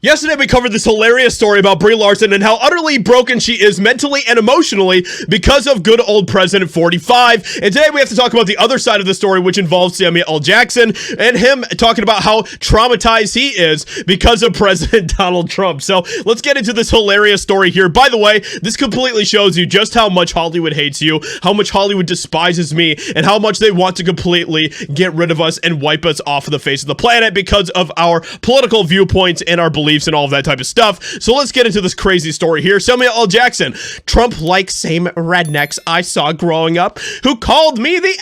Yesterday, we covered this hilarious story about Brie Larson and how utterly broken she is mentally and emotionally because of good old President 45. And today, we have to talk about the other side of the story, which involves Samuel L. Jackson and him talking about how traumatized he is because of President Donald Trump. So let's get into this hilarious story here. By the way, this completely shows you just how much Hollywood hates you, how much Hollywood despises me, and how much they want to completely get rid of us and wipe us off of the face of the planet because of our political viewpoints and our beliefs and all of that type of stuff. So let's get into this crazy story here. Samuel L. Jackson, Trump-like same rednecks I saw growing up who called me the N-word.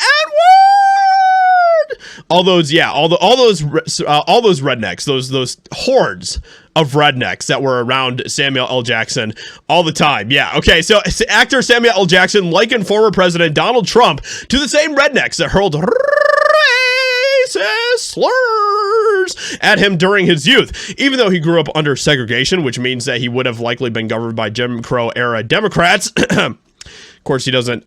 All those rednecks, those hordes of rednecks that were around Samuel L. Jackson all the time. Yeah, okay, so actor Samuel L. Jackson likened former President Donald Trump to the same rednecks that hurled racist slurs at him during his youth. Even though he grew up under segregation, which means that he would have likely been governed by Jim Crow era Democrats. Of course, he doesn't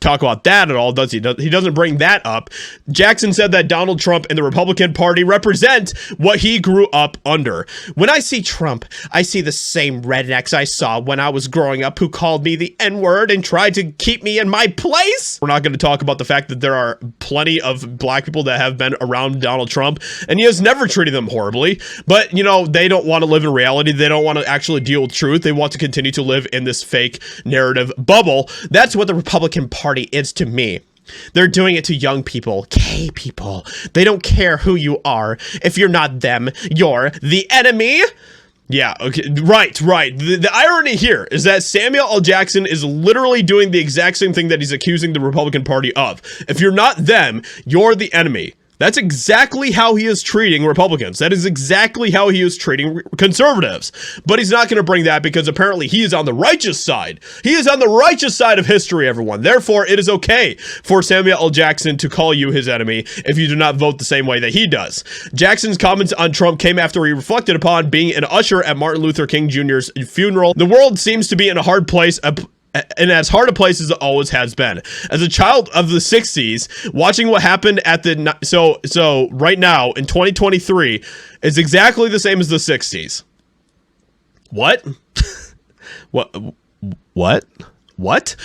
talk about that at all, does he? He doesn't bring that up. Jackson said that Donald Trump and the Republican Party represent what he grew up under. When I see Trump, I see the same rednecks I saw when I was growing up who called me the N-word and tried to keep me in my place. We're not going to talk about the fact that there are plenty of black people that have been around Donald Trump, and he has never treated them horribly. But, you know, they don't want to live in reality. They don't want to actually deal with truth. They want to continue to live in this fake narrative bubble. That's what the Republican Party is to me. They're doing it to young people, gay people. They don't care who you are. If you're not them, you're the enemy. Yeah, okay, right. The irony here is that Samuel L. Jackson is literally doing the exact same thing that he's accusing the Republican Party of. If you're not them, you're the enemy. That's exactly how he is treating Republicans. That is exactly how he is treating conservatives. But he's not going to bring that because apparently he is on the righteous side. He is on the righteous side of history, everyone. Therefore, it is okay for Samuel L. Jackson to call you his enemy if you do not vote the same way that he does. Jackson's comments on Trump came after he reflected upon being an usher at Martin Luther King Jr.'s funeral. The world seems to be in a hard place, and as hard a place as it always has been. As a child of the 60s, watching what happened at the so right now in 2023 is exactly the same as the 60s. What? What?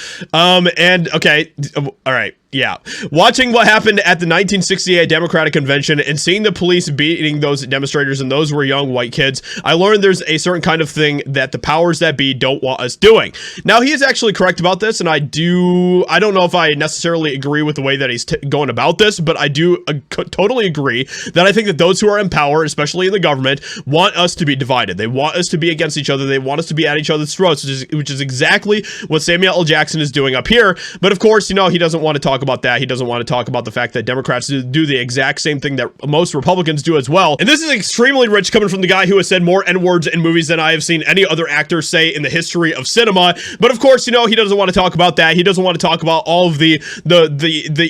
And okay, all right. Yeah. Watching what happened at the 1968 Democratic Convention and seeing the police beating those demonstrators, and those were young white kids, I learned there's a certain kind of thing that the powers that be don't want us doing. Now, he is actually correct about this, and I don't know if I necessarily agree with the way that he's going about this, but I do totally agree that I think that those who are in power, especially in the government, want us to be divided. They want us to be against each other. They want us to be at each other's throats, which is exactly what Samuel L. Jackson is doing up here. But of course, you know, he doesn't want to talk about that. He doesn't want to talk about the fact that Democrats do the exact same thing that most Republicans do as well. And this is extremely rich coming from the guy who has said more N-words in movies than I have seen any other actor say in the history of cinema. But of course, you know, he doesn't want to talk about that. He doesn't want to talk about all of the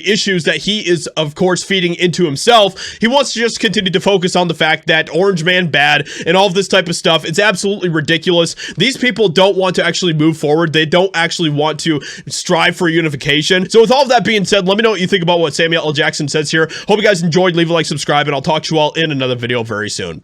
issues that he is, of course, feeding into himself. He wants to just continue to focus on the fact that Orange Man bad and all of this type of stuff. It's absolutely ridiculous. These people don't want to actually move forward. They don't actually want to strive for unification. So with all of that being said, let me know what you think about what Samuel L. Jackson says here. Hope you guys enjoyed. Leave a like, subscribe, and I'll talk to you all in another video very soon.